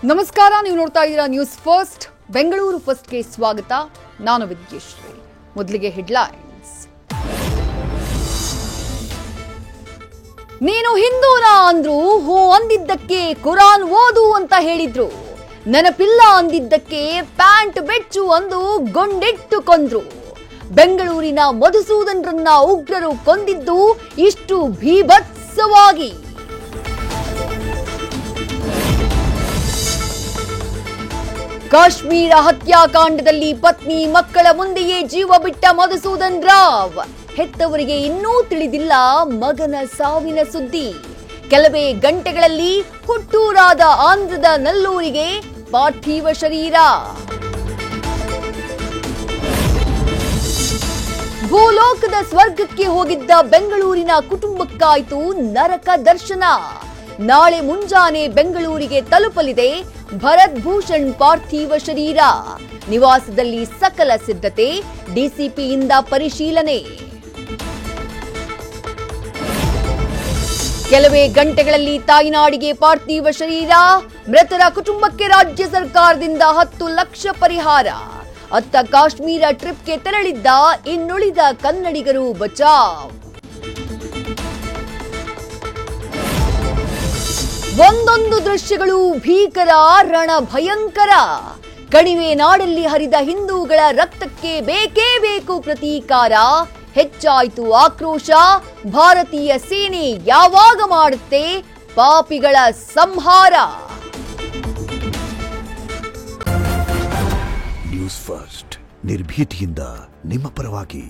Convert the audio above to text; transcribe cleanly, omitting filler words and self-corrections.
ನಮಸ್ಕಾರ, ನೀವು ನೋಡ್ತಾ ಇದ್ದೀರಾ ನ್ಯೂಸ್ ಫಸ್ಟ್. ಬೆಂಗಳೂರು ಫಸ್ಟ್ಗೆ ಸ್ವಾಗತ. ನಾನು ವಿದ್ಯಶ್ರೀ. ಮೊದಲಿಗೆ ಹೆಡ್ಲೈನ್ಸ್. ನೀನು ಹಿಂದೂನಾ ಅಂದ್ರು, ಹೋ ಅಂದಿದ್ದಕ್ಕೆ ಕುರಾನ್ ಓದು ಅಂತ ಹೇಳಿದ್ರು. ನೆನಪಿಲ್ಲ ಅಂದಿದ್ದಕ್ಕೆ ಪ್ಯಾಂಟ್ ಬೆಚ್ಚು ಅಂದು ಗುಂಡಿಟ್ಟು ಕೊಂದ್ರು. ಬೆಂಗಳೂರಿನ ಮಧುಸೂದನ್ರನ್ನ ಉಗ್ರರು ಕೊಂದಿದ್ದು ಇಷ್ಟು ಭೀಭತ್ಸವಾಗಿ. ಕಾಶ್ಮೀರ ಹತ್ಯಾಕಾಂಡದಲ್ಲಿ ಪತ್ನಿ ಮಕ್ಕಳ ಮುಂದೆಯೇ ಜೀವ ಬಿಟ್ಟ ಮಧುಸೂದನ್ ರಾವ್. ಹೆತ್ತವರಿಗೆ ಇನ್ನೂ ತಿಳಿದಿಲ್ಲ ಮಗನ ಸಾವಿನ ಸುದ್ದಿ. ಕೆಲವೇ ಗಂಟೆಗಳಲ್ಲಿ ಹುಟ್ಟೂರಾದ ಆಂಧ್ರದ ನಲ್ಲೂರಿಗೆ ಪಾರ್ಥಿವ ಶರೀರ. ಭೂಲೋಕದ ಸ್ವರ್ಗಕ್ಕೆ ಹೋಗಿದ್ದ ಬೆಂಗಳೂರಿನ ಕುಟುಂಬಕ್ಕಾಯ್ತು ನರಕ ದರ್ಶನ. ನಾಳೆ ಮುಂಜಾನೆ ಬೆಂಗಳೂರಿಗೆ ತಲುಪಲಿದೆ ಭರತ್ ಭೂಷಣ್ ಪಾರ್ಥಿವ ಶರೀರ. ನಿವಾಸದಲ್ಲಿ ಸಕಲ ಸಿದ್ಧತೆ, ಡಿಸಿಪಿಯಿಂದ ಪರಿಶೀಲನೆ. ಕೆಲವೇ ಗಂಟೆಗಳಲ್ಲಿ ತಾಯ್ನಾಡಿಗೆ ಪಾರ್ಥಿವ ಶರೀರ. ಮೃತರ ಕುಟುಂಬಕ್ಕೆ ರಾಜ್ಯ ಸರ್ಕಾರದಿಂದ 10 ಲಕ್ಷ ಪರಿಹಾರ. ಅತ್ತ ಕಾಶ್ಮೀರ ಟ್ರಿಪ್ಗೆ ತೆರಳಿದ್ದ ಇನ್ನುಳಿದ ಕನ್ನಡಿಗರು ಬಚಾವ್. ಒಂದೊಂದು ದೃಶ್ಯಗಳು ಭೀಕರ, ರಣ ಭಯಂಕರ. ಕಣಿವೆ ನಾಡಲ್ಲಿ ಹರಿದ ಹಿಂದೂಗಳ ರಕ್ತಕ್ಕೆ ಬೇಕೇ ಬೇಕು ಪ್ರತೀಕಾರ. ಹೆಚ್ಚಾಯಿತು ಆಕ್ರೋಶ. ಭಾರತೀಯ ಸೇನೆ ಯಾವಾಗ ಮಾಡುತ್ತೆ ಪಾಪಿಗಳ ಸಂಹಾರ? ನ್ಯೂಸ್ ಫಸ್ಟ್, ನಿರ್ಭೀತಿಯಿಂದ ನಿಮ್ಮ ಪರವಾಗಿ.